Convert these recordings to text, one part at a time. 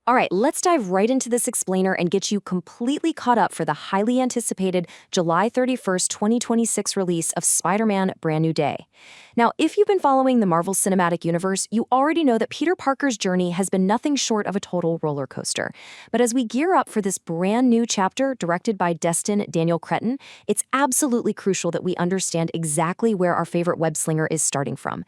All right, let's dive right into this explainer and get you completely caught up for the highly anticipated July 31st, 2026 release of Spider-Man Brand New Day. Now, if you've been following the Marvel Cinematic Universe, you already know that Peter Parker's journey has been nothing short of a total roller coaster. But as we gear up for this brand new chapter directed by Destin Daniel Cretton, it's absolutely crucial that we understand exactly where our favorite web slinger is starting from.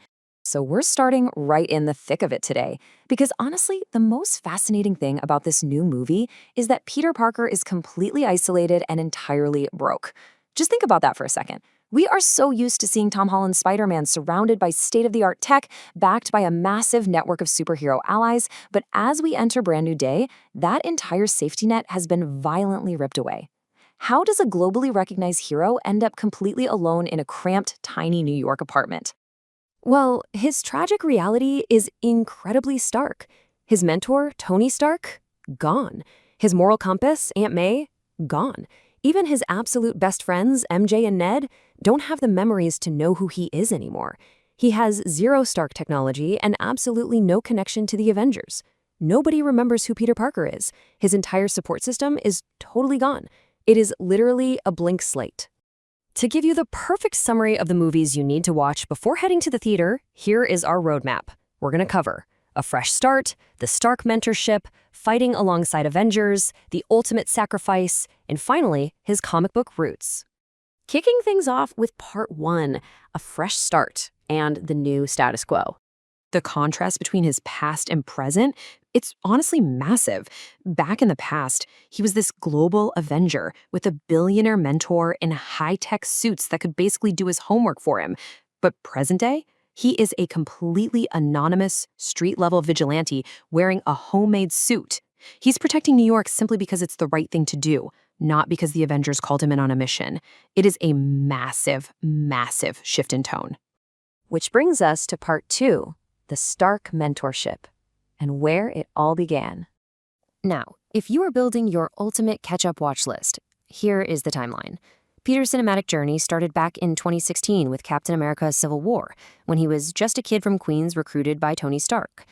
So we're starting right in the thick of it today. Because honestly, the most fascinating thing about this new movie is that Peter Parker is completely isolated and entirely broke. Just think about that for a second. We are so used to seeing Tom Holland's Spider-Man surrounded by state-of-the-art tech, backed by a massive network of superhero allies, but as we enter Brand New Day, that entire safety net has been violently ripped away. How does a globally recognized hero end up completely alone in a cramped, tiny New York apartment? Well, his tragic reality is incredibly stark. His mentor, Tony Stark, gone. His moral compass, Aunt May, gone. Even his absolute best friends, MJ and Ned, don't have the memories to know who he is anymore. He has zero Stark technology and absolutely no connection to the Avengers. Nobody remembers who Peter Parker is. His entire support system is totally gone. It is literally a blank slate. To give you the perfect summary of the movies you need to watch before heading to the theater, here is our roadmap. We're going to cover A Fresh Start, the Stark mentorship, fighting alongside Avengers, the ultimate sacrifice, and finally, his comic book roots. Kicking things off with Part 1, A Fresh Start, and the new status quo. The contrast between his past and present, it's honestly massive. Back in the past, he was this global Avenger with a billionaire mentor in high-tech suits that could basically do his homework for him. But present day, he is a completely anonymous, street-level vigilante wearing a homemade suit. He's protecting New York simply because it's the right thing to do, not because the Avengers called him in on a mission. It is a massive, massive shift in tone. Which brings us to Part 2. The Stark mentorship, and where it all began. Now, if you are building your ultimate catch-up watch list, here is the timeline. Peter's cinematic journey started back in 2016 with Captain America: Civil War, when he was just a kid from Queens recruited by Tony Stark.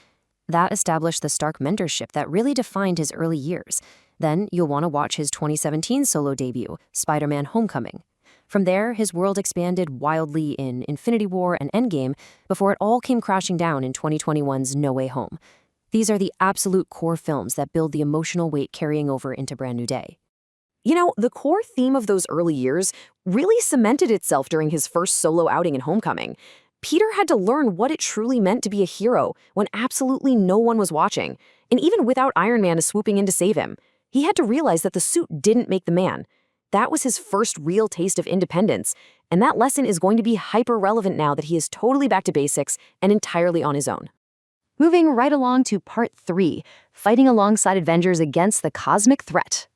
That established the Stark mentorship that really defined his early years. Then you'll want to watch his 2017 solo debut, Spider-Man: Homecoming. From there, his world expanded wildly in Infinity War and Endgame before it all came crashing down in 2021's No Way Home. These are the absolute core films that build the emotional weight carrying over into Brand New Day. You know, the core theme of those early years really cemented itself during his first solo outing in Homecoming. Peter had to learn what it truly meant to be a hero when absolutely no one was watching, and even without Iron Man swooping in to save him. He had to realize that the suit didn't make the man. That was his first real taste of independence, and that lesson is going to be hyper-relevant now that he is totally back to basics and entirely on his own. Moving right along to Part 3, fighting alongside Avengers against the cosmic threat.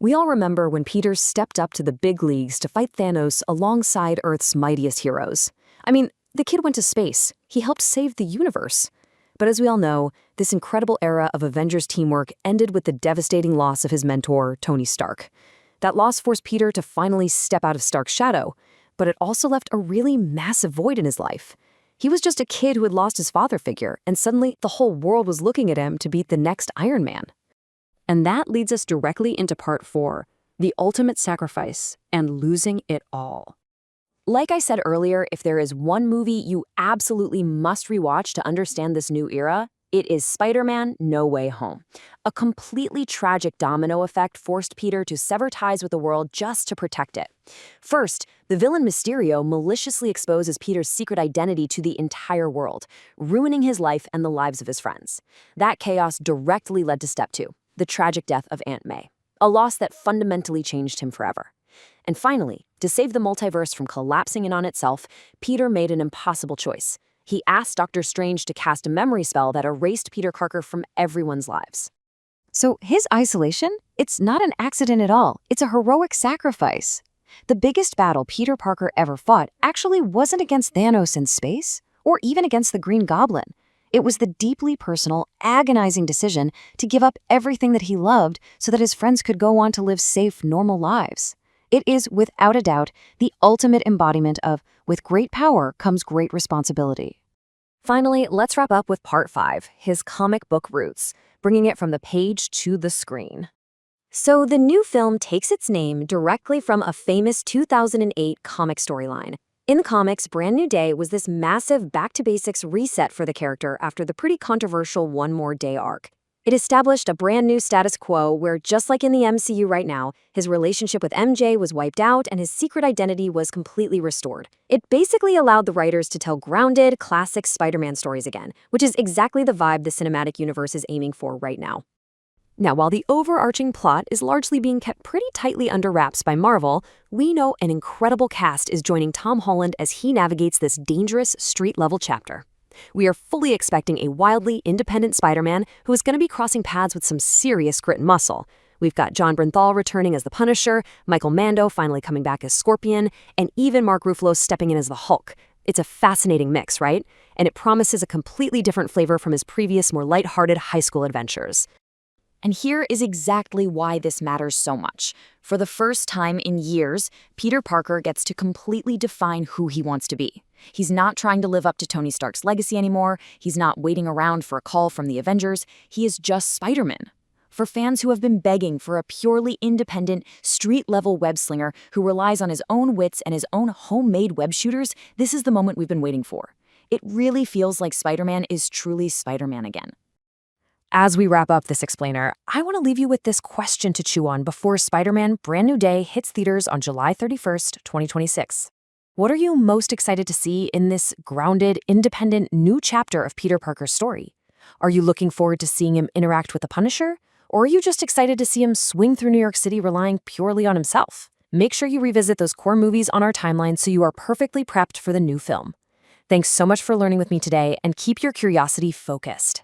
We all remember when Peter stepped up to the big leagues to fight Thanos alongside Earth's mightiest heroes. I mean, the kid went to space. He helped save the universe. But as we all know, this incredible era of Avengers teamwork ended with the devastating loss of his mentor, Tony Stark. That loss forced Peter to finally step out of Stark's shadow, but it also left a really massive void in his life. He was just a kid who had lost his father figure, and suddenly the whole world was looking at him to beat the next Iron Man. And that leads us directly into Part 4, the ultimate sacrifice and losing it all. Like I said earlier, if there is one movie you absolutely must rewatch to understand this new era, it is Spider-Man: No Way Home. A completely tragic domino effect forced Peter to sever ties with the world just to protect it. First, the villain Mysterio maliciously exposes Peter's secret identity to the entire world, ruining his life and the lives of his friends. That chaos directly led to Step 2, the tragic death of Aunt May, a loss that fundamentally changed him forever. And finally, to save the multiverse from collapsing in on itself, Peter made an impossible choice. He asked Doctor Strange to cast a memory spell that erased Peter Parker from everyone's lives. So his isolation? It's not an accident at all. It's a heroic sacrifice. The biggest battle Peter Parker ever fought actually wasn't against Thanos in space, or even against the Green Goblin. It was the deeply personal, agonizing decision to give up everything that he loved so that his friends could go on to live safe, normal lives. It is, without a doubt, the ultimate embodiment of, with great power comes great responsibility. Finally, let's wrap up with Part 5, his comic book roots. bringing it from the page to the screen. So the new film takes its name directly from a famous 2008 comic storyline. In the comics, Brand New Day was this massive back-to-basics reset for the character after the pretty controversial One More Day arc. It established a brand new status quo where, just like in the MCU right now, his relationship with MJ was wiped out and his secret identity was completely restored. It basically allowed the writers to tell grounded, classic Spider-Man stories again, which is exactly the vibe the cinematic universe is aiming for right now. Now, while the overarching plot is largely being kept pretty tightly under wraps by Marvel, we know an incredible cast is joining Tom Holland as he navigates this dangerous street-level chapter. We are fully expecting a wildly independent Spider-Man who is going to be crossing paths with some serious grit and muscle. We've got John Bernthal returning as the Punisher, Michael Mando finally coming back as Scorpion, and even Mark Ruffalo stepping in as the Hulk. It's a fascinating mix, right? And it promises a completely different flavor from his previous, more lighthearted high school adventures. And here is exactly why this matters so much. For the first time in years, Peter Parker gets to completely define who he wants to be. He's not trying to live up to Tony Stark's legacy anymore. He's not waiting around for a call from the Avengers. He is just Spider-Man. For fans who have been begging for a purely independent, street-level web-slinger who relies on his own wits and his own homemade web shooters, this is the moment we've been waiting for. It really feels like Spider-Man is truly Spider-Man again. As we wrap up this explainer, I want to leave you with this question to chew on before Spider-Man Brand New Day hits theaters on July 31st, 2026. What are you most excited to see in this grounded, independent new chapter of Peter Parker's story? Are you looking forward to seeing him interact with the Punisher? Or are you just excited to see him swing through New York City relying purely on himself? Make sure you revisit those core movies on our timeline so you are perfectly prepped for the new film. Thanks so much for learning with me today, and keep your curiosity focused.